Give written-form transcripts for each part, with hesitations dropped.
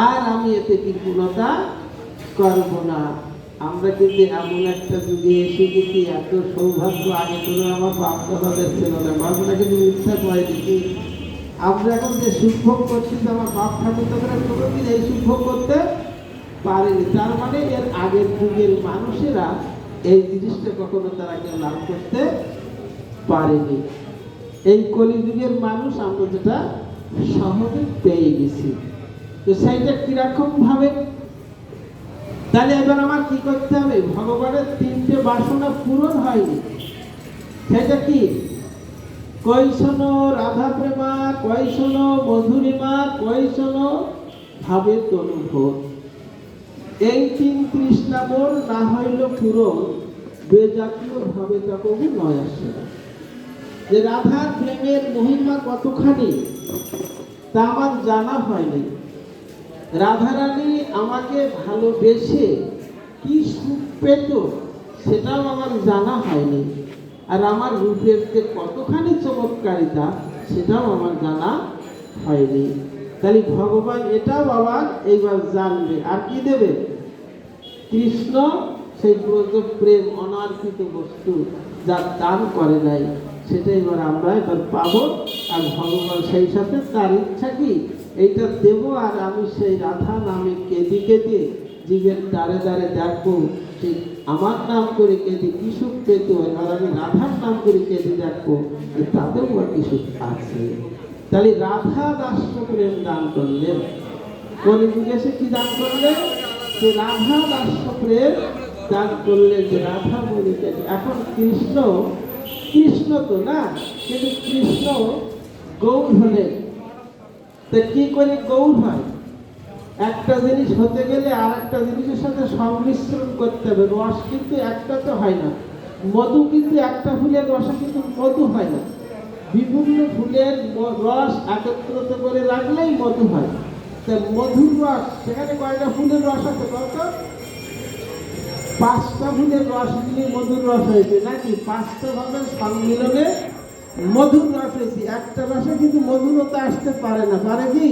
আর আমি এতে কৃপণতা করব না। আমরা কিন্তু এমন একটা যুগে এসে গেছি, এত সৌভাগ্য আগে কোনো আমার বাপ দাদাদের ছিল না। বাবুরা কিন্তু মিথ্যা করে দিচ্ছি, আমরা এখন যে সুখভোগ করছি আমার বাপ ঠাকুরদারা কোনোদিন এই সুখভোগ করতে পারেনি। তার মানে এর আগের যুগের মানুষেরা এই জিনিসটা কখনো তারা কেউ লাভ করতে পারেনি। এই কলিযুগের মানুষ আমরা যেটা সহজে পেয়ে গেছি, তো সেইটা কিরকম ভাবে? তাহলে এবার আমার কি করতে হবে? ভগবানের তিনটে বাসনা পূরণ হয়নি, সেটা কি? কৈশন রাধা প্রেমা, কৈশন মধুরিমা, কৈশন ভাবে তনুভোর। এই তিন তৃষ্ণাবোর না হইল পূরণ, বেজাতীয় ভাবে তখন নয় আসে। যে রাধার প্রেমের মহিমা কতখানি তা আমার জানা হয়নি। রাধারানী আমাকে ভালোবেসে কি সুখ পেত সেটাও আমার জানা হয়নি। আর আমার রূপের যে কতখানি চমৎকারিতা সেটাও আমার জানা হয়নি। তাহলে ভগবান এটাও আবার এইবার জানবে, আর কি দেবে? কৃষ্ণ সেই ব্রজ প্রেম অনার্পিত বস্তু যার দান করে নাই, সেটা এবার আমরা এবার পাবো। আর ভগবান সেই সাথে তার ইচ্ছা কি এইটা দেব, আর আমি সেই রাধা নামে কেঁদে কেঁদে জীবের দ্বারে দ্বারে দেখবো সেই আমার নাম করে কেঁদে কি সুখ পেতে হয়, আর আমি রাধার নাম করে কেঁদে দেখবো যে তাদেরও আর কি সুখ আছে। তাহলে রাধা দাস প্রেম দান করলেন, কলিযুগে এসে কি দান করলেন? যে রাধা দাস প্রেম দান করলেন, যে রাধা বলিতে। এখন কৃষ্ণ, কৃষ্ণ তো না, কিন্তু কৃষ্ণ গৌর হলেন। তা কি করে গৌর হয়? একটা জিনিস হতে গেলে আর একটা জিনিসের সাথে সংমিশ্রণ করতে হবে। রস কিন্তু একটা তো হয় না, মধু কিন্তু একটা ফুলের রসে কিন্তু মধু হয় না। বিভিন্ন ফুলের রস একত্রিত করে রাখলেই মধু হয়। তা মধুর রস, সেখানে কয়টা ফুলের রস আছে? কত? 5টা ফুলের রস মিলে মধুর রস হয়েছে, নাকি? 5টা ভাবের সম্মিলনে মধুর রস হয়েছে। একটা রসে কিন্তু মধুরতা আসতে পারে না, পারে কি?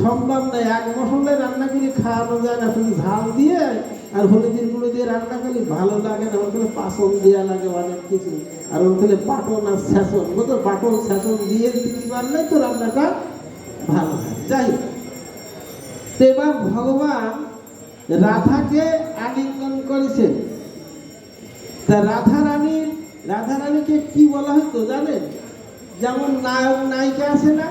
সম্ভব নয়। এক মশলায় রান্না করে খাওয়ানো যায় না, শুধু ঝাল দিয়ে আর হলুদের গুঁড়ো দিয়ে রান্না করলে ভালো লাগে না। ওখানে পাচন দেওয়া লাগে অনেক কিছু, আর ওখানে বাটন আর ছেঁচন, বুঝতো? বাটন ছেঁচন দিয়ে দিতে পারলে তো রান্নাটা ভালো হয়। যাই হোক, এবার ভগবান রাধাকে আলিঙ্গন করেছেন। তা রাধারানীকে কি বলা হতো জানেন? যেমন নায়ক নায়িকা আছে না,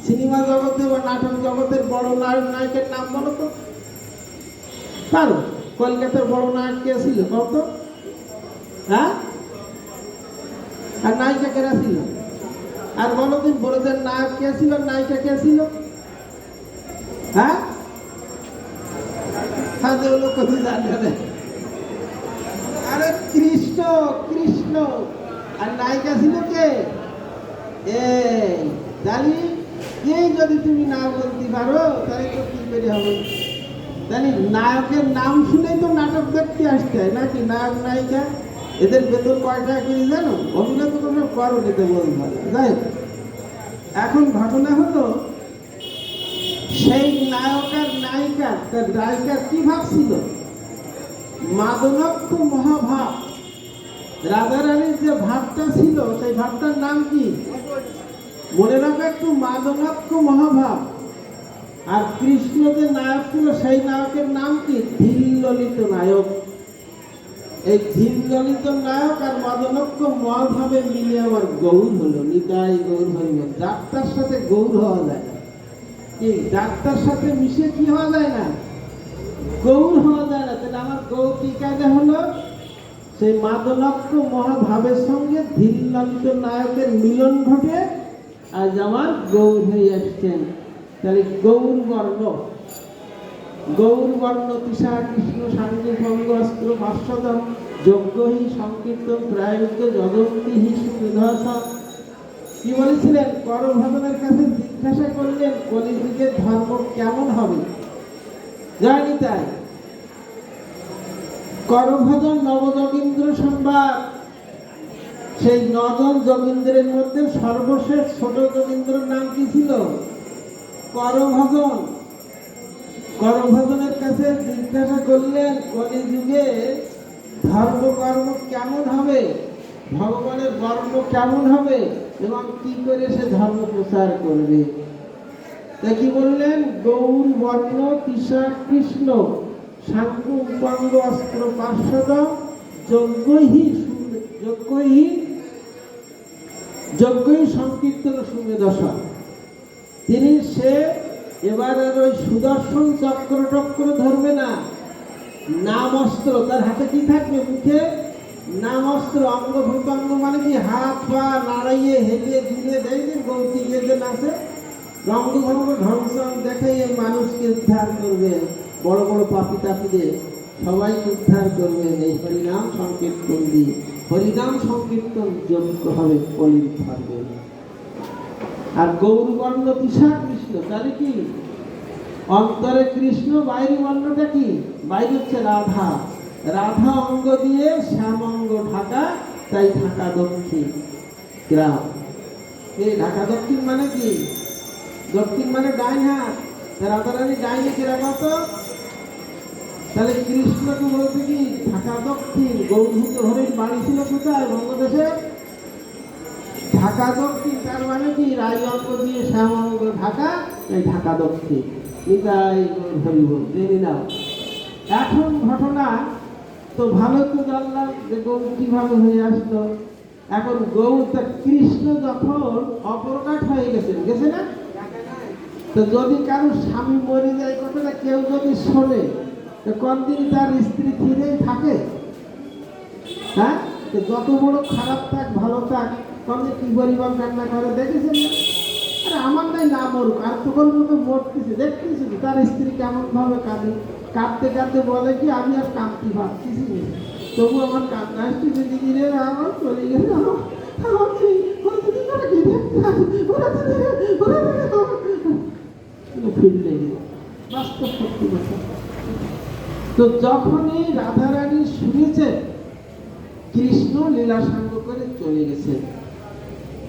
সিনেমা জগতে বা নাটক জগতের বড় নায়ক নায়িকার নাম বলো তো? কারো কলকাতার বড় নায়ক কে ছিল কত? হ্যাঁ, আর নায়িকা কেরা ছিল? আর বলো দিন, বড়দের নায়ক কে ছিল, নায়িকা কে ছিল? হ্যাঁ, আরে কৃষ্ণ, কৃষ্ণ। আর নায়িকা ছিল কে? এই যদি তুমি না বলতে পারো তাহলে তো কি করে হবে? তাহলে নায়কের নাম শুনেই তো নাটক দেখতে আসতে হয়, নাকি? নায়ক নায়িকা এদের বেতন কয় টাকা করে জানো? অভিনয় তো তোমরা করো, নিতে বলবো। যাই হোক, এখন ঘটনা হলো সেই নায়ক আর নায়িকার, তার নায়িকার কি ভাব ছিল? মাদনাত্ম মহাভাব। রাধারানীর যে ভাবটা ছিল সেই ভাবটার নাম কি? মনে রাখো একটু, মাদনাত্ম মহাভাব। আর কৃষ্ণ যে নায়ক ছিল সেই নায়কের নাম কি? ধীর ললিত নায়ক। এই ধীর ললিত নায়ক আর মাদনাত্ম মহাভাবে মিলে আমার গৌর হলো। নিতাই গৌর হইল। ডাক্তার সাথে গৌর হওয়া যায় না, কি? ডাক্তার সাথে মিশে কি হওয়া যায় না? গৌর হওয়া যায় না। তাহলে আমার গৌর কি কাজে হলো? সেই মাদনাত্ম মহাভাবের সঙ্গে ধীর ললিত নায়কের মিলন ঘটে আজ আমার গৌর হয়ে আসছেন। তাহলে গৌর বর্ণ, গৌর বর্ণ তৃষা কৃষ্ণ সাঙ্গে সঙ্গ অস্ত্র ভাষ্যদম যজ্ঞহি সংকীর্তন প্রায়োগ্য জগন্তি হি সুধা। কি বলেছিলেন? করভজনের কাছে জিজ্ঞাসা করলেন কলিযুগের ধর্ম কেমন হবে? জানি তাই করভজন নবযোগীন্দ্র সংবাদ। সেই 9 জন যোগীন্দ্রের মধ্যে সর্বশেষ ছোট যোগীন্দ্রের নাম কি ছিল? করভজন। করভজনের কাছে জিজ্ঞাসা করলেন, কলিযুগে ধর্মকর্ম কেমন হবে, ভগবানের কর্ম কেমন হবে এবং কি করে সে ধর্ম প্রচার করবে। তা কি বললেন? গৌর বর্ণ তিসা কৃষ্ণ সাঙ্গ উপাঙ্গ অস্ত্র পার্শ্বদ যজ্ঞই সংকীর্তন সুমেধসা। তিনি সে এবার আর ওই সুদর্শন চক্র টক্র ধরবে না, নাম অস্ত্র তার হাতে কি থাকবে? মুখে নাম অস্ত্র। অঙ্গ ভূতাঙ্গ মানে কি? হাত পা নাড়াইয়ে হেলিয়ে ঝুলিয়ে দেখবেন গৌতী যে নাচে রঙ্গভঙ্গ ঢংসং দেখে এই মানুষকে উদ্ধার করবেন, বড় বড় পাপি তাপিদের সবাইকে উদ্ধার করবেন এই হরিনাম সংকীর্তন দিয়ে। হরিনাম সংকীর্তন যোগ্য হবে কলির ধর্মে। আর গৌরবর্ণ তিসা কৃষ্ণ তাহলে কি? অন্তরে কৃষ্ণ, বাইরে বর্ণটা কি? বাইরে হচ্ছে রাধা, রাধা অঙ্গ দিয়ে শ্যাম অঙ্গ ঢাকা, তাই ঢাকা দক্ষিণ গ্রাম। এই ঢাকা দক্ষিণ মানে কি? দক্ষিণ মানে ডাইন হাত, রাধারানী ডাইনে কেরাবা তো। তাহলে কৃষ্ণকে বলতে কি ঢাকা দক্ষিণ। গৌরভূত হরিণ বাড়ি ছিল কোথায়? বঙ্গদেশে। ঢাকা দক্ষিণ তার মানে কি? রাই অঙ্গ দিয়ে শ্যাম অঙ্গ ঢাকা, এই ঢাকা দক্ষিণ। নিতাই হরিবল জেনে নাও। এখন ঘটনা তো ভালো তো জানলাম যে গৌর কিভাবে হয়ে আসলো। এখন গৌর কৃষ্ণ যখন অপ্রকাশ হয়ে গেছে না, তো যদি কারো স্বামী মরে যায় কথাটা কেউ যদি শোনে, তো কোনদিন তার স্ত্রী ফিরেই থাকে? হ্যাঁ, তো যত বড় খারাপ থাক ভালো থাক, কোনদিন কি পরিবার কান্না করে দেখেছেন না? আরে আমার নাই না মরুক, আর তখন মতো মরতেছে দেখতেছি তার স্ত্রী কেমন ভাবে কাঁদে। কাঁদতে কাঁদতে বলে কি আমি আর কাঁদতে পারতেছি না, তবু আমার কান্না আসছে যে দিদিরে আমার চলে গেছে, আমার সেই বাস্তব সত্যি কথা। তো যখনই রাধারানী শুনেছে কৃষ্ণ লীলা সাঙ্গ করে চলে গেছে,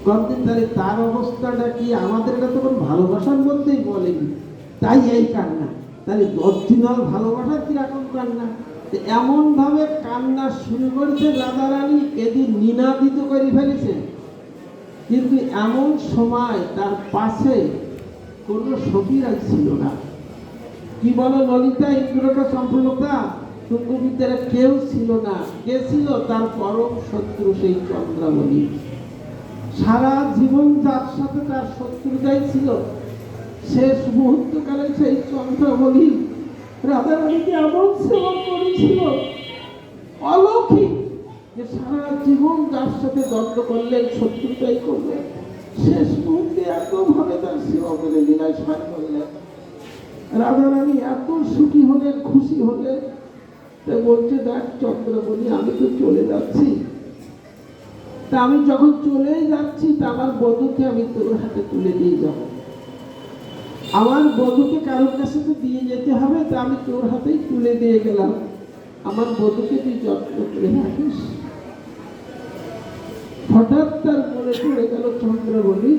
কতদিন তাহলে তার অবস্থাটা কি? আমাদের এটা তখন ভালোবাসার মধ্যেই বলেনি, তাই এই কান্না। তাহলে অরিজিনাল ভালোবাসার কিরকম কান্না? এমন ভাবে কান্না শুরু করেছে রাধারানী, এদিন নিনাদিত করে ফেলেছে। কিন্তু এমন সময় তার পাশে কোনো সখীরাজ ছিল না। কি বলো ললিতা, ইন্দ্রটা সম্পূর্ণতা তুঙ্গবিদ্যারা কেউ ছিল না। কে ছিল? তার পরম শত্রু সেই চন্দ্রাবলী। সারা জীবন যার সাথে তার শত্রুতাই ছিল, শেষ মুহূর্তকালে সেই চন্দ্রাবলী রাধারানীকে এমন সেবা করেছিল অলৌকিক, যে সারা জীবন যার সাথে দ্বন্দ্ব করলেন, শত্রুতাই করলেন, শেষ মুহূর্তে এতভাবে তার সেবা করে লীলায় সার করলেন। রাধারানী এত সুখী হলেন, খুশি হলেন, তাই বলছে দেখ চন্দ্রাবলী, আমি তো চলে যাচ্ছি, তা আমি যখন চলেই যাচ্ছি তা আমার বধূকে আমি তোর হাতে তুলে দিয়ে যাব। আমার বধূকে কারোর কাছে তো দিয়ে যেতে হবে, তা আমি তোর হাতেই তুলে দিয়ে গেলাম, আমার বধূকে তুই যত্ন করে রাখিস। হঠাৎ তার মনে পড়ে গেল চন্দ্রাবলী,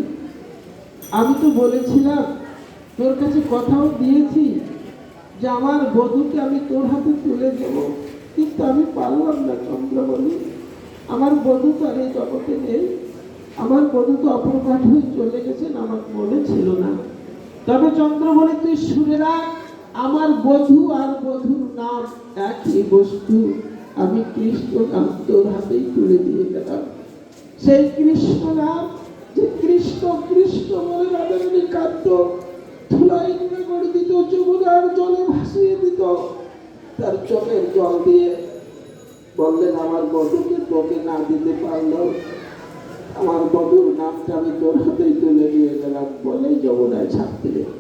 আমি তো বলেছিলাম, তোর কাছে কথাও দিয়েছি যে আমার বধূকে আমি তোর হাতে তুলে দেব, কিন্তু আমি পারলাম না চন্দ্রাবলী। আমার বধূ তো আর এই জগতে নেই, আমার বধূ তো অপ্রকাশ হয়ে চলে গেছেন, আমার মনে ছিল না। তবে চন্দ্রাবলী তুই শুনে রাখ, আমার বধূ আর বধূর নাম একই বস্তু। আমি কৃষ্ণ নাম তোর হাতেই তুলে দিয়ে গেলাম। সেই কৃষ্ণ নাম, যে কৃষ্ণ কৃষ্ণ বলে রাধারানী কাঁদত, ধুলাই গুঁড়ে করে দিত, যমুনার জলে ভাসিয়ে দিত। তার চোখের জল দিয়ে বললেন, আমার বধূকে তোকে না দিতে পারলেও আমার বধূর নামটা আমি তোর হাতেই তুলে দিয়ে গেলাম, বলেই যমুনায় ছাপ দিলেন।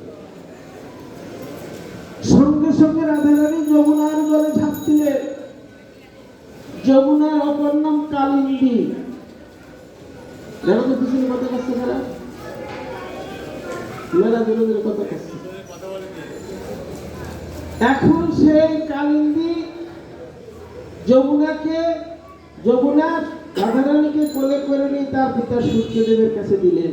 সঙ্গে সঙ্গে রাধারানী যমুনার জলে ঝাঁপ দিলেন। যমুনার অপর নাম কালিন্দী। কথা কাছে কথা কাছে। এখন সেই কালিন্দী যমুনা রাধারানীকে কোলে করে নিয়ে তার পিতা সূর্যদেবের কাছে দিলেন।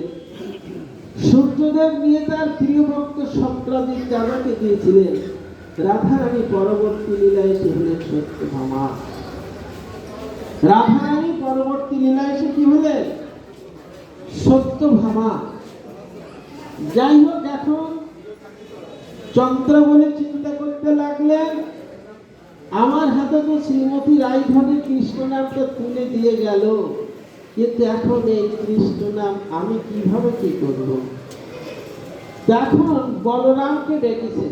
সূর্যদেব নিয়ে তার প্রিয় ভক্ত সন্ত্রাজিৎ দাদাকে দিয়েছিলেন। রাধারানী পরবর্তী লীলায় এসে হলেন সত্যভামা। রাধারানী পরবর্তী লীলায় এসে কি হলেন? সত্যভামা। যাই হোক, এখন চন্দ্রবনে চিন্তা করতে লাগলেন, আমার হাতে তো শ্রীমতী রায়ধনী কৃষ্ণ নামটা তুলে দিয়ে গেল, কিন্তু এখন এই কৃষ্ণ নাম আমি কিভাবে কি করব? এখন বলরামকে ডেকেছে।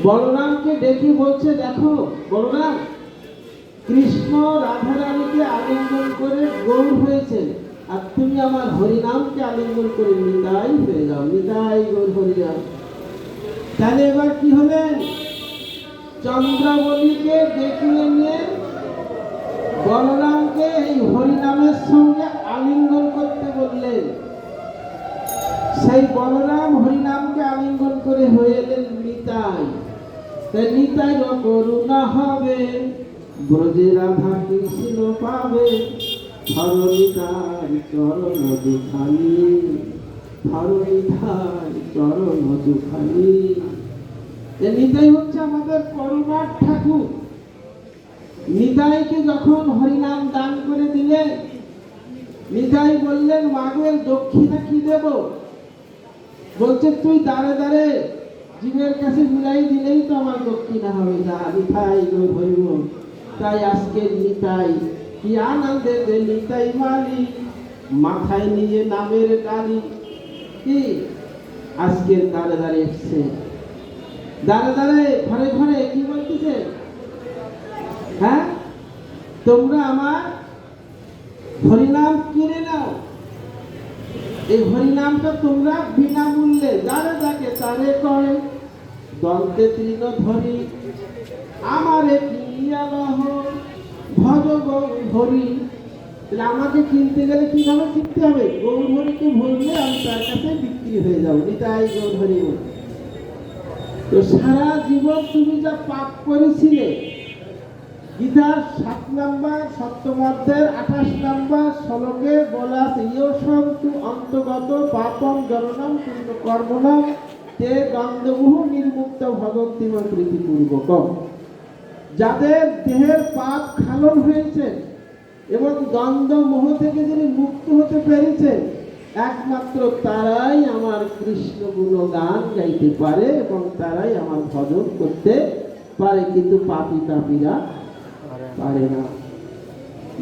বলরামকে ডেকে বলছে, দেখো বলরাম, কৃষ্ণ রাধারানীকে আলিঙ্গন করে গৌর হয়েছে, আর তুমি আমার হরিনামকে আলিঙ্গন করে নিতাই হয়ে যাও, নিতাই গৌর হরিনাম। তাহলে এবার কি হলেন? চন্দ্রাবলীকে ডেকে এনে বলরামকে এই হরিনামের সঙ্গে আলিঙ্গন করতে বললেন। সেই বলরাম হরিনামকে আলিঙ্গন করে হয়ে এলেন নিতাই। তাই নিতাই করুণা হবে, ব্রজে রাধা কৃষ্ণ পাবে, ধরণীতার চরণ দুখানি, ধরণীতার চরণ দুখানি। নিতাই হচ্ছে আমাদের করুণার ঠাকুর। নিতাইকে যখন হরিনাম দান করে দিলেন, নিতাই বললেন, মাগের দক্ষিণা কি দেব? বলছে, তুই দাঁড়ে দাঁড়ে জীবের কাছে মিলাই দিলেই তো আমার দক্ষিণা হবে। যা নিতাই গৌর হইব। তাই আজকে নিতাই কি আনন্দে যে নিতাই মালি, মাথায় নিয়ে নামের গালি। কি আজকে দাঁড়ে দাঁড়ে এসছে, দাঁড়ে দাঁড়ে ঘরে ঘরে কি বলতেছে? হ্যাঁ, তোমরা আমার হরিনাম কিনে নাও। এই হরিনামটা তোমরা বিনামূল্যে, যারে যাকে তারে করে, দন্তে তৃণ ধরি, আমারে কিনিয়া লহ, ভজ গৌর হরি। তাহলে আমাকে কিনতে গেলে কিভাবে কিনতে হবে? গৌর হরিকে বললে আমি তার কাছে বিক্রি হয়ে যাবো। নিতাই গৌর হরি। তো সারা জীবন তুমি যা পাপ করেছিলে, গীতার 7 নম্বর সপ্তম অধ্যায়ের 28 নম্বর শ্লোকে বলা আছে, ইয়সং তু অন্তগত পাপম জননম পুণ্য কর্মণম তে দ্বন্দ্বমোহ নির্মুক্ত ভগবতীম প্রীতিপূর্বকম। যাদের দেহের পাপ খালন হয়েছে এবং দ্বন্দ্ব মোহ থেকে যিনি মুক্ত হতে পেরেছেন, একমাত্র তারাই আমার কৃষ্ণ গুণগান গাইতে পারে এবং তারাই আমার ভজন করতে পারে, কিন্তু পাপী তাপীরা পারে না।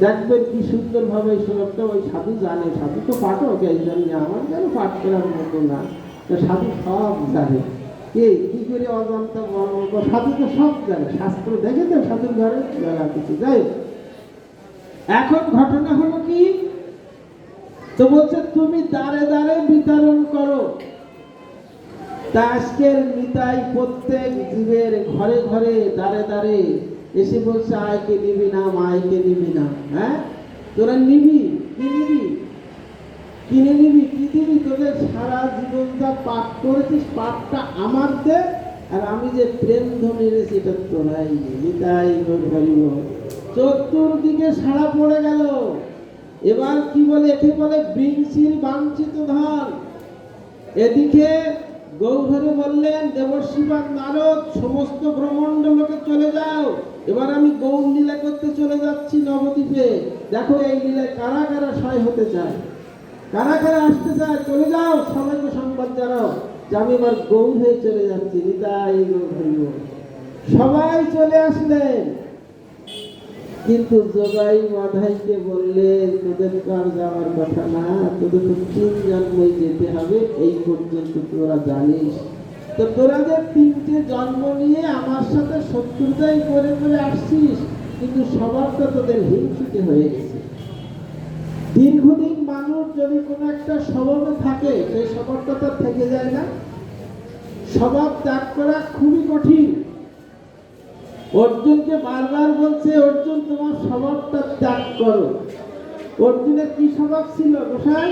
দেখবেন কি সুন্দর ভাবে শ্লোকটা ওই সাধু জানে, সাধু তো পাঠক, এই জন্য আমার যেন পাঠ করার মতো না, সাধু সব জানে। কি করে অজান্তা বর্ণ, সাধু তো সব জানে, শাস্ত্র দেখে তো সাধুর ঘরে বেলা কিছু। যাই এখন ঘটনা হলো কি, তো বলছে তুমি দাঁড়ে দাঁড়ে বিতরণ করো। তা আজকের নিতাই প্রত্যেক জীবের ঘরে ঘরে দাঁড়ে দাঁড়ে এসে বলছে, আয়কে নিবি না, মায়কে নিবি না। হ্যাঁ, তোরা নিবি, কি নিবি, কিনে নিবি, কি দিবি? তোদের সারা জীবন যা পাপ করেছিস, পাপটা আমার দে, আর আমি যে প্রেম ধন এনেছি এটা তোরাই। নিতাই গৌর হরি বল। চতুর্দিকে সাড়া পড়ে গেল। এবার কি বলে? একে বলে বৃংশির বাঞ্ছিত ধন। এদিকে গৌরহরি বললেন, দেবশিবান নারদ সমস্ত ব্রহ্মাণ্ডলোকে চলে যাও, এবার আমি গৌর লীলা করতে চলে যাচ্ছি নবদ্বীপে। দেখো এই লীলায় কারা কারা সহায় হতে চায়, কারা কারা আসতে চায়, চলে যাও, সবাইকে সংবাদ জানাও যে আমি এবার গৌর হয়ে চলে যাচ্ছি। নিতাই গৌর হরি বল। সবাই চলে আসলেন, কিন্তু যোগাই মাধাইকে বললেন, তোদের কার যাওয়ার কথা না, তোদের তো 3 জন্মই যেতে হবে, এই পর্যন্ত তোরা জানিস। তো তোরা যে 3টে জন্ম নিয়ে আমার সাথে শত্রুতাই করে করে আসছিস, কিন্তু স্বভাবটা তোদের হিংসুটে হয়ে গেছে। দীর্ঘদিন মানুষ যদি কোনো একটা স্বভাবে থাকে, সেই স্বভাবটা তার থেকে যায় না। স্বভাব ত্যাগ করা খুবই কঠিন। অর্জুনকে বারবার বলছে, অর্জুন তোমার স্বভাবটা ত্যাগ করো। অর্জুনের কি স্বভাব ছিল গোসাই?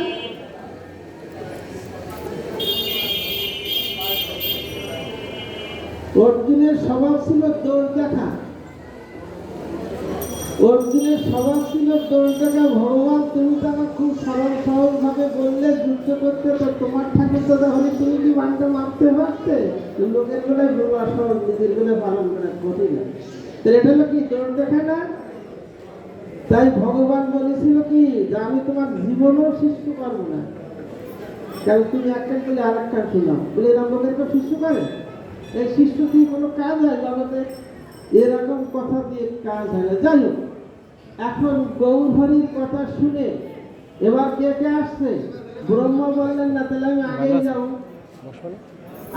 অর্জুনের স্বভাব ছিল দোষ দেখা। অর্জুনের স্বভাব ছিল দৌড়টাকে ভগবান তুমি তো আমার খুব সরল সহজ ভাবে বললে যুদ্ধ করতে, তো তোমার ঠাকুর তো তাহলে তুমি কি বানটা মারতে পারতে? লোকের গুলো বড় সহজ, নিজের গুলো পালন করা কঠিন। তো এটা হলো কি দৌড় দেখা না? তাই ভগবান বলেছিল কি যে আমি তোমার জীবনও সৃষ্টি করবো না, কারণ তুমি একটা বলে আর একটা শুনলাম বলে এরকম লোকের কেউ শিষ্য করে? এই শিষ্য দিয়ে কোনো কাজ হয় জগতে? এরকম কথা দিয়ে কাজ হয় না। যাই হোক, এখন গৌর হরির কথা শুনে এবার কে কে আসছে? ব্রহ্মা বললেন না তাহলে আমি আগেই যাবো।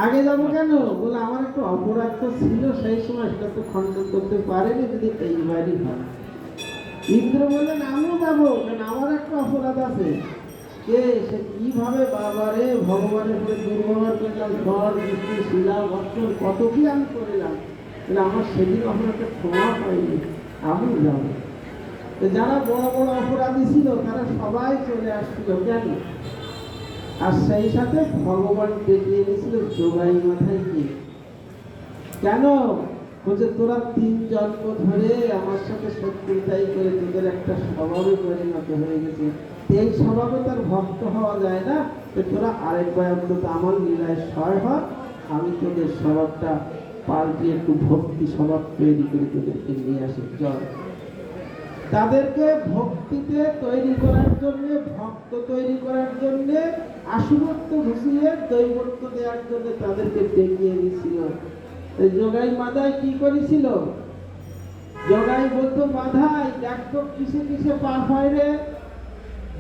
আগে যাবো কেন? বলে আমার একটু অপরাধ তো ছিল সেই সময়, সেটা তো খণ্ডন করতে পারেনি, যদি এইবারই হয়। ইন্দ্র বললেন আমিও যাবো, কারণ আমার একটা অপরাধ আছে। কে সে কিভাবে বাবারে ভগবানের উপরে দুর্ব্যবহার করলাম, ঝড় বৃষ্টি শিলা বর্ষণ কত কি আমি করলাম, কিন্তু আমার সেদিন অপরাধটা ক্ষমা পাইনি, আমি যাবো। যারা বড় বড় অপরাধী ছিল তারা সবাই চলে আসছিল। কেন? আর সেই সাথে ভগবান ডেকে এনেছিল যোগাই মাথায় কি? কেন? বলছে তোরা 3 জন্ম ধরে আমার সাথে শত্রুতাই করে তোদের একটা স্বভাবে পরিণত হয়ে গেছে, এই স্বভাবে তার ভক্ত হওয়া যায় না। তোরা আরেকবার অন্তত আমার লীলায় সয় হয়, আমি তোদের স্বভাবটা পাল্টে একটু ভক্তি স্বভাব তৈরি করে তোদেরকে নিয়ে আসি। জয়। তাদেরকে ভক্তিতে তৈরি করার জন্য, ভক্ত তৈরি করার জন্য, আসুরত্ব ঘুষিয়ে দৈবত্ব দেওয়ার জন্য তাদেরকে ডেকে এনেছিল। যোগাই মাদাই কি করেছিল? যোগাই বলতো মাধাই দেখতো কিসে কিসে পাপ হয় রে।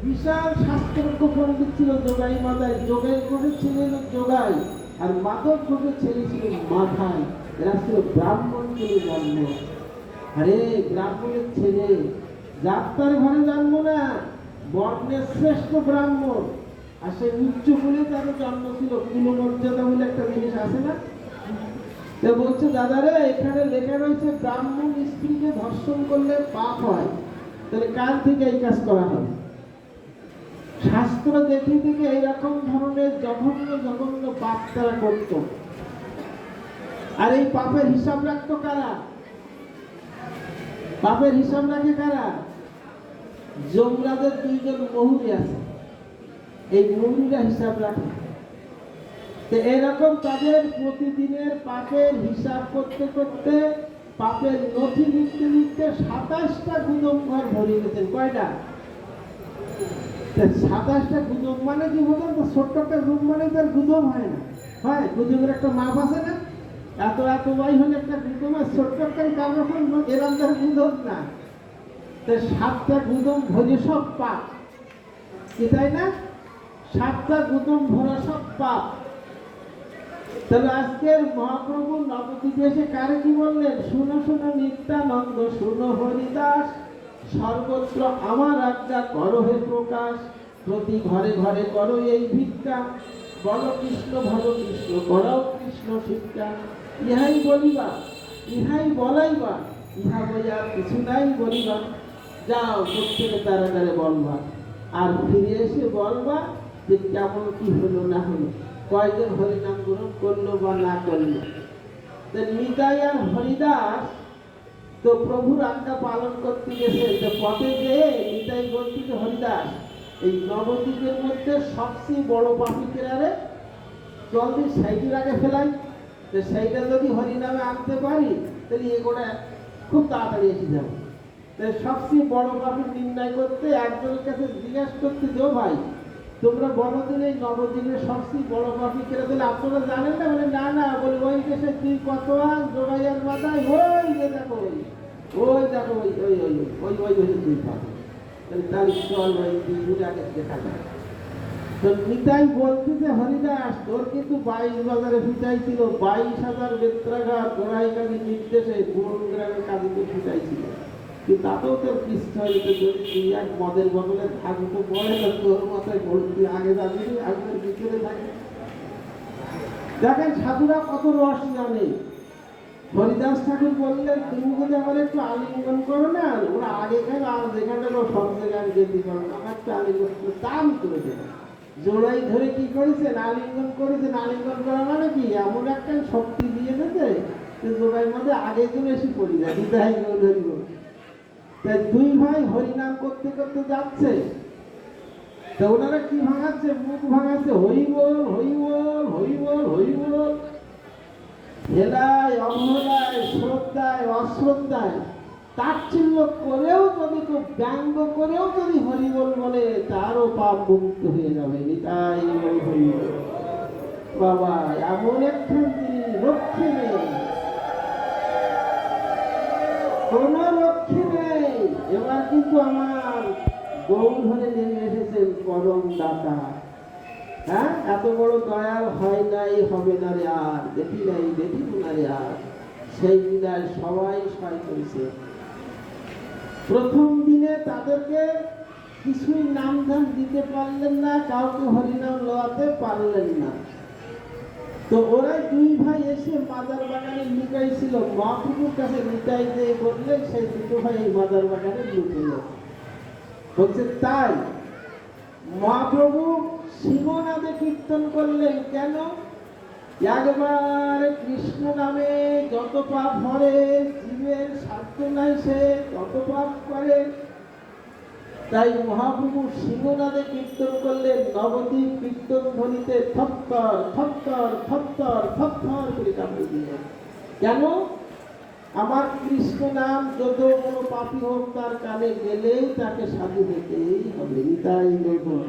বিশাল শাস্ত্রজ্ঞ পণ্ডিত ছিল যোগাই মাদাই। যোগাই করে ছিলেন যোগাই, আর মাধব করে ছেলে ছিল মাধাই। এরা ছিল ব্রাহ্মণ ছেলে জন্ম। আরে ব্রাহ্মণের ছেলে যাত্রার ঘরে জন্ম না, বর্ণের শ্রেষ্ঠ ব্রাহ্মণ, আর সে উচ্চ কুলে তার জন্ম ছিল। কুলমর্যাদা বলে একটা জিনিস আছে না? বলছে দাদারে এখানে লেখা রয়েছে ব্রাহ্মণ স্ত্রীকে ধর্ষণ করলে পাপ হয়, তাহলে কার থেকে এই কাজ করা হবে? শাস্ত্র দেখে থেকে এইরকম ধরনের জঘন্য জঘন্য পাপ তারা করত। আর এই পাপের হিসাব রাখতো কারা? পাপের হিসাব রাখে কারা? যমরাজের 2 জন মহুরী আছে, এই মহুরীরা হিসাব রাখে। তো এরকম তাদের প্রতিদিনের পাপের হিসাব করতে করতে, পাপের নথি লিখতে লিখতে 27টা গুদম ঘর ভরে গেছেন। কয়টা? 27টা গুদম মানে কি বলতেন? তো ছোট্ট একটা রুম মানে তার গুদম হয় না, হয় গুদমের একটা মাপ আছে না? এত এত বাই হলে একটা গুদমের ছোট্ট একটা কারণ এরকম তার গুদম না। 7টা গুদম ভরে সব পাপ, কি তাই না? 7টা গুদম ভরা সব পাপ। তাহলে আজকের মহাপ্রভু নবদ্বীপে এসে কারে কি বললেন? শুনো শুনো নিত্যানন্দ, শুনো হরিদাস, সর্বত্র আমার আজ্ঞা করো হে প্রকাশ, প্রতি ঘরে ঘরে করো এই ভিক্ষা, বল কৃষ্ণ ভব কৃষ্ণ করো কৃষ্ণ শিক্ষা। ইহাই বলিবা, ইহাই বলাইবা, ইহা বইয়া কিছু নাই বলিবা। যাও প্রত্যেকে তারা তারে বলবা, আর ফিরে এসে বলবা যে কেমন কি হলো না হলো, কয়জন হরিনাম গ্রহণ করলো বা না করলো। নিতাই আর হরিদাস তো প্রভুর আজ্ঞা পালন করতে গেছে। তো পথে গিয়ে নিতাই বলতে যে হরিদাস, এই নবদ্বীপের মধ্যে সবচেয়ে বড় পাপি কেরারে, চল দিয়ে সেইটির আগে ফেলাই, তো সেইটা যদি হরিনামে আনতে পারি তাহলে এগুলো খুব তাড়াতাড়ি এসে যাবো। তাই সবচেয়ে বড় পাপি নির্ণয় করতে একজনের কাছে জিজ্ঞাসা করতে, যে ভাই তোমরা বলো দিন এই নবদ্বীপের সবচেয়ে বড় পাপি কেরা, তাহলে আপনারা জানেন না? বলে না না। বলে ওই দেশে তুই কত যোগাইয়ার মাথায় ওই যে দেখো, ওই দেখো ওই ওই ওই ওই ওই ওই তুই পাবি। তাহলে তার চল ওই 2 দিন আগে দেখা যায়। তো নিতাই বলতে যে হরিদাস তোর কিন্তু 22 বাজারে ফিটাইছিল, 22,000 বেত্রাঘাত গোড়াইকারী নির্দেশে পুরন গ্রামের কাজীকে ফিটাইছিল, কিন্তু তাতেও তোর কিছু হয়নি। তো যদি তুই এক মদের বদলে থাকবো পড়ে, তোর মাথায় ভর্তি আগে যাবি, আমি তোর ভিতরে থাকি। দেখেন সাধুরা কত রস জানে। হরিদাস ঠাকুর বললেন তুমি যদি আমার একটু আলিঙ্গন করো না, ওরা আগে খাই আর যেখানে সব জায়গায় যেতে পারো না, আমার একটু আলিঙ্গন দাম করে দেবে। জোড়াই ধরে কি করেছেন? আলিঙ্গন করেছেন। আলিঙ্গন করা মানে কি? এমন একটা শক্তি দিয়ে দেবে যে জোড়াই মধ্যে আগে চলে এসে পড়ি যায়। তাই দুই ভাই হরিনাম করতে করতে যাচ্ছে, তা ওনারা কি ভাঙাচ্ছে, মুখ ভাঙাচ্ছে, হরি বল হরি বল হরি বল হরি বল, হেলায় অবহেলায় শ্রদ্ধায় অশ্রদ্ধায় তাচ্ছিল্য করেও যদি কেউ ব্যঙ্গ করেও যদি হরি বল বলে তারও পাপ মুক্ত হয়ে যাবে। নিতাই বল হরি বল। বাবা এমন একখান তিনি রক্ষে নেই, কোন রক্ষে নেই। এবার কিন্তু আমার গৌর ধরে নেমে এসেছেন পরম দাতা। হ্যাঁ, এত বড় দয়াল হয় নাই, হবে না রে আর, দেখি নাই দেখিব না রে আর, সেই বিদায় সবাই সহায় করেছে। প্রথম দিনে তাদেরকে কিছুই নাম ধাম দিতে পারলেন না, কাউকে হরিনাম লোয়াতে পারলেন না। তো ওরা দুই ভাই এসে মাদার বাগানে লুকাইছিল, মহাপ্রভুর কাছে লুকাই দিয়ে বললেন, সেই দুটো ভাই এই মাদার বাগানে লুকিয়ে বলছে। তাই মহাপ্রভু শিবনাদে কীর্তন করলেন। কেন? একবার কৃষ্ণ নামে যত পাপ ভরে, জীবের সাধ্য নাই সে তত পাপ করে। তাই মহাপ্রভু শিবনাদে কীর্তন করলেন, নবদ্বীপ কীর্তন ধ্বনিতে থপ্পর থপ্পর থপ্পর থপ্পর করে কাঁপে দিয়ে। কেন? আমার কৃষ্ণ নাম যত কোনো পাপী হোক তার কানে গেলেই তাকে সাধু হতেই হবে। নিতাই গৌর।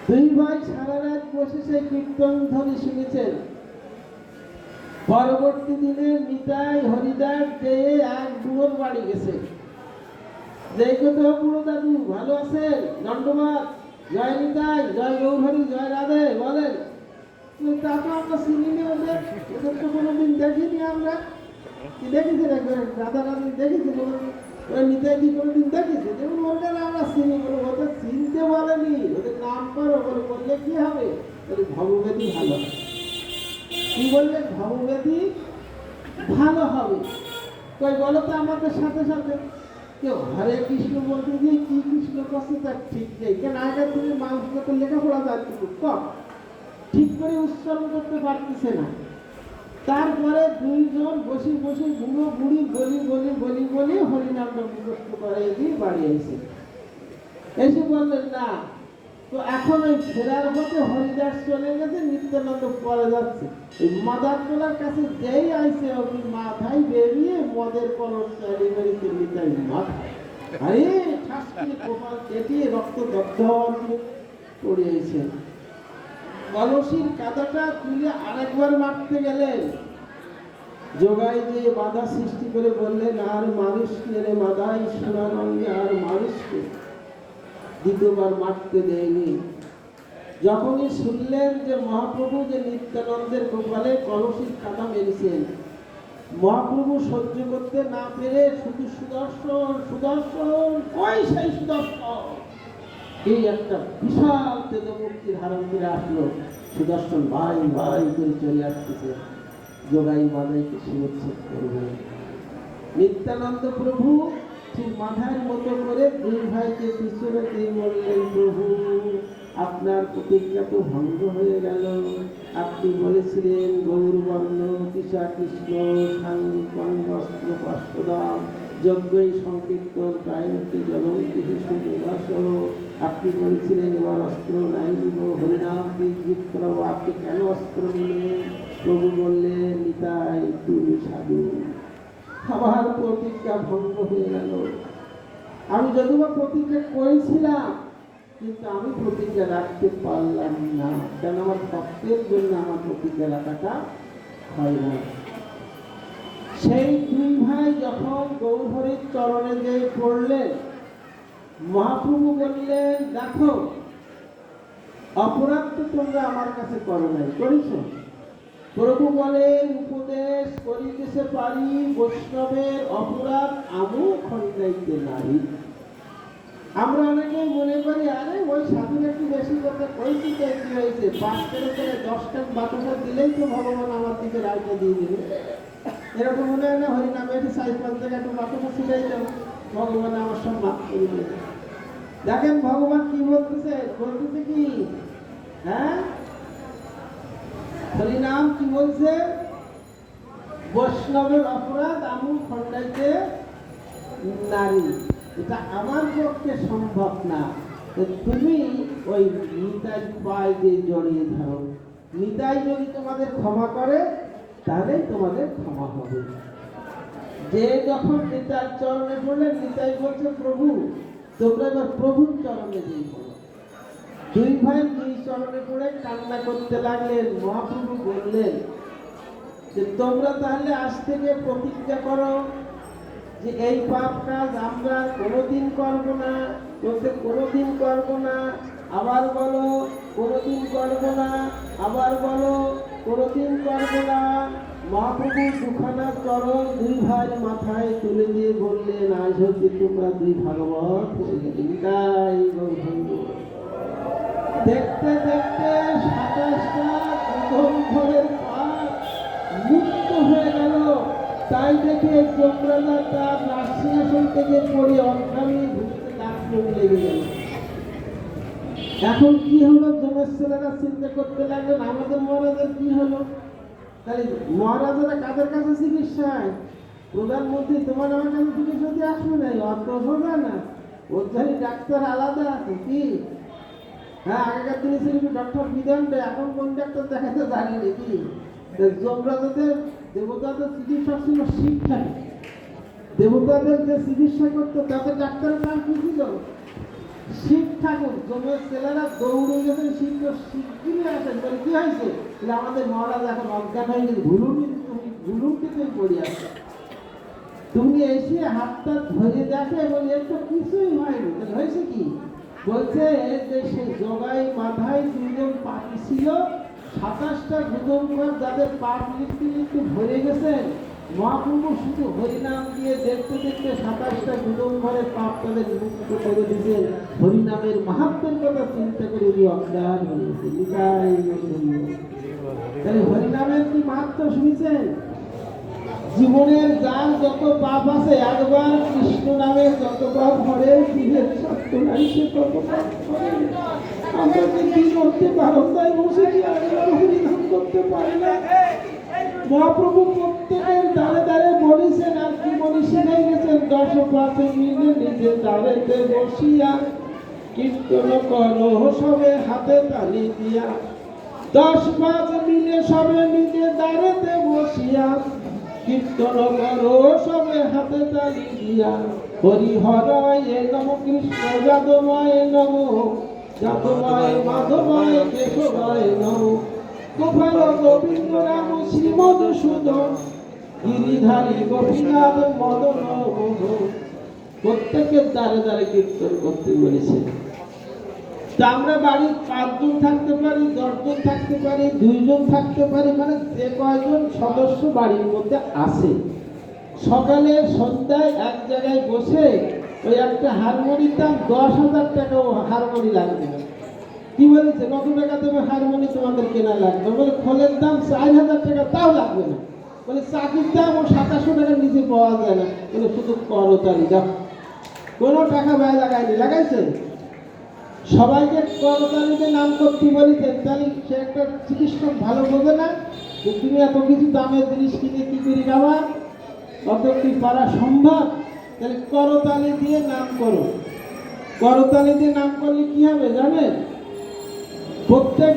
দুই ভাই সারা রাত বসে সেই কীর্তন ধ্বনি শুনেছেন। পরবর্তী দিনে নিতাই হরিদাস যেয়ে এক বুড়োর বাড়ি গেছে। যেই কোথাও বুড়ো দাদু ভালো আছেন, দণ্ডবাদ, জয় নিতাই, জয় গৌরহরি, জয় রাধে বলেন। তা তো আমরা চিনিনি, ওদের তো কোনোদিন দেখিনি আমরা। কি দেখেছি রাধা রাধি দেখেছি কোনোদিন? ওই নিতাইজি কোনোদিন দেখেছি? যেমন ওদের আমরা চিনি, বলো ওদের চিনতে বলেনি, ওদের নাম করো বলে, বললে কি হবে? বলে ভববেদী ভালো হবে। কি বললে? ভববেদী ভালো হবে। কই বলো তো আমাদের সাথে সাথে। কেউ হরে কৃষ্ণ বলতে গিয়ে কি কৃষ্ণ করছে তার ঠিক নেই। কেন আগের দিনে মানুষকে তো লেখাপড়া যাচ্ছে খুব কম, ঠিক করে উচ্চারণ করতে পারতেছে না। তারপরে দুইজন বসে বসে বুড়ো বুড়ি বলি বলি বলি বলি হরিনামটা মুখস্থ করে দিয়ে বাড়ি এসে এসে বললেন না, তো এখন ওই ফেরার পথে হরিদাস চলে গেছে, নিত্যানন্দ পরে যাচ্ছে। এই মাদার তোলার কাছে যেই আইসে আপনি মাথায় বেরিয়ে মদের কলস চালি বেরিতে নিতাই মাথায়, আরে ঠাস করে কপাল কেটে রক্ত দগ্ধ পড়িয়েছে। কলসির কাদাটা তুলে আরেকবার মারতে গেলেন। যোগাই দিয়ে বাধা সৃষ্টি করে বললেন, আর মানুষ রে মাদাই সোনারঙ্গে, আর মানুষকে দ্বিতীয়বার মারতে দেয়নি। যখনই শুনলেন যে মহাপ্রভু যে নিত্যানন্দের কপালে কলসির কাদা মেরেছেন, মহাপ্রভু সহ্য করতে না পেরে শুধু সুদর্শন সুদর্শন ওই সেই সুদর্শন, এই একটা বিশাল তেজমূর্তি ধারণ করে আসলো। সুদর্শন ভাই ভাই করে চলে আসতেছে, যোগাই মাদাইকে শিরোচ্ছেদ করবে। নিত্যানন্দ প্রভু ঠিক মাথার মতো করে দুই ভাইকে পিছনে দিয়ে বললেন, প্রভু আপনার প্রতিজ্ঞা তো ভঙ্গ হয়ে গেল। আপনি বলেছিলেন গৌরবর্ণ কৃষা কৃষ্ণ সাংবস্ত্র পার্শ্বদাম যজ্ঞই সংকীর্তন গায়ত্রী জলন্তি সুনিবাস। আপনি বলেছিলেন এবার অস্ত্র নাই দিব, হরিনাম বীজ করাবো, আপনি কেন অস্ত্র নিলেন? প্রভু বললেন, নিতাই তুমি সাধু, আমার প্রতিজ্ঞা ভঙ্গ হয়ে গেল। আমি যদিও প্রতিজ্ঞা করেছিলাম, কিন্তু আমি প্রতিজ্ঞা রাখতে পারলাম না। কেন? আমার ভক্তের জন্য আমার প্রতিজ্ঞা রাখাটা হয় না। সেই দুই ভাই যখন গৌরহরির চরণে যে পড়লেন, মহাপ্রভু বললেন, দেখো অপরাধ তো তোমরা আমার কাছে করো নাই, করেছ। প্রভু বলেন, উপদেশ করিতেছে পারি, বৈষ্ণবের অপরাধ আমু খণ্ডাইতে নারী। আমরা অনেকেই মনে করি, আরে ওই সাধুর একটু বেশি কথা কইছি তো কি হয়েছে, 5 করে 10টা বাতাসা দিলেই তো ভগবান আমার দিকে রায়টা দিয়ে দেবে। এরকম মনে হয় না? হরিনামে একটু 4-5 থেকে একটু বাতাসা ছিলাই যাও, ভগবান আমার সব মাফ করে দেবে। দেখেন ভগবান কি বলতেছে, বলতেছে কি, হ্যাঁ হরিনাম কি বলছে? বৈষ্ণবের অপরাধ আমূল খণ্ডাইতে নারী, এটা আমার পক্ষে সম্ভব না। তো তুমি ওই নিতাই পায়ে যে জড়িয়ে ধরো, নিতাই যদি তোমাদের ক্ষমা করে তাহলে তোমাদের ক্ষমা হবে। যে যখন নিতাই চরণে পড়লেন, নিতাই বলছে প্রভু তোমরা এবার প্রভুর চরণে দিয়ে পড়ো। দুই ভাই দুই চরণে পড়ে কান্না করতে লাগলেন। মহাপ্রভু বললেন যে তোমরা তাহলে আজ থেকে প্রতিজ্ঞা করো যে এই পাপ কাজ আমরা কোনোদিন করব না, বলতে কোনোদিন করব না, আবার বলো কোনোদিন করব না, আবার বলো কোনোদিন করব না। মহাপ্রভু দুখানা চরণ দুই ভাইয়ের মাথায় তুলে দিয়ে বললেন আজ হচ্ছে তোমরা দুই ভাগবত হয়ে গেলে। দেখতে দেখতে 27টা ঘরের পাপ মুক্ত হয়ে গেল। তাই দেখে যমরাজা তার রাজসিংহাসন থেকে পড়ে অজ্ঞানী ঘুরতে লাগলো, লেগে গেল। এখন কি হলো? যমের ছেলেরা চিন্তা করতে লাগলেন আমাদের মহারাজের কি হলো? তাহলে মহারাজারা কাদের কাছে চিকিৎসায়? প্রধানমন্ত্রী তোমার আমার কাছে চিকিৎসা দিয়ে আসবে না, অত সোজা না। ওখানে ডাক্তার আলাদা আছে কি? হ্যাঁ, আগেকার দিনে ছিল ডক্টর বিধানটা, এখন কোন ডাক্তার দেখাতে জানি নাকি? যমরাজাদের দেবতাদের চিকিৎসা ছিল শিক্ষা। দেবতাদের যে চিকিৎসা করতো তাদের ডাক্তারের নাম কি ছিল? শিব ঠাকুর। যমের ছেলেরা দৌড়ে গেছে শিগগিরই আসেন। বলে কি হয়েছে? আমাদের মহারাজ এখন অজ্ঞান হয়ে গেছে, ভুলুমটিতে পড়ে আছে। তুমি এসে হাতটা ধরে দেখে বলি এর তো কিছুই হয়নি। হয়েছে কি? বলছে যে সেই জগাই মাথায় দুজন পাখি ছিল, 27টা যুগমঘর যাদের পাপ লিখতে লিখতে ভরে গেছেন। মহাপ্রভু শুধু হরিনাম দিয়ে দেখতে দেখতে 27টা যুগমঘরের পাপ তাদের মুক্ত করে দিয়েছেন। হরিনামের মাহাত্ম্যের কথা চিন্তা করে উনি অজ্ঞান হয়েছে। তাহলে হরিনামের কি মাহাত্ম্য শুনেছেন? জীবনের যার যত পাপ আছে একবার কৃষ্ণ নামে যত পাপ করে দিনের সত্য নাই সে তত পাপ করে। আমরা কি করতে পারো? তাই বসে কি একবার হরিনাম করতে পারি না? মহাপ্রভু প্রত্যেকের দ্বারে দ্বারে বলেছেন, আর কি বলি শিখাই গেছেন, 10 মিলে নিজে দ্বারেতে বসিয়া কীর্তন করো সবে হাতে তালি দিয়া। 10 মিলে সবে নিজে দ্বারেতে বসিয়া কীর্তন করো সবে হাতে তালি দিয়া। হরি হরায় নম কৃষ্ণ যাদবায় নম, যাদবায় মাধবায় কেশবায় নম, গোপাল গোবিন্দ রাম শ্রী মধুসূদন, গিরিধারী গোপীনাথ মদন মোহন। প্রত্যেকের দ্বারে দ্বারে কীর্তন করতে বলেছে। তা আমরা বাড়ির 5 জন থাকতে পারি, 10 জন থাকতে পারি, 2 জন থাকতে পারি, মানে যে কয়জন সদস্য বাড়ির মধ্যে আছে, সকালে সন্ধ্যায় এক জায়গায় বসে ওই একটা হারমোনির দাম 10,000 টাকাও হারমোনি লাগবে না। কি বলেছে? কত টাকা দেবে হারমোনি তোমাদের কেনা লাগবে? বলে খোলের দাম 4,000 টাকা, তাও লাগবে না। বলে চাকির দাম ও 2700 টাকার নিচে পাওয়া যায় না। বলে শুধু করতালি দাও, কোনো টাকা ব্যয় লাগায়নি। লাগাইছে? সবাইকে করতালিতে নাম করতে বলেছেন। তাহলে সে একটা চিকিৎসক ভালো বোঝে না যে তুমি এত কিছু দামের জিনিস কিনে কি করি খাবা? অত কি পারা সম্ভব? তাহলে করতালি দিয়ে নাম করো। করতালি দিয়ে নাম করলে কি হবে জানেন? প্রত্যেক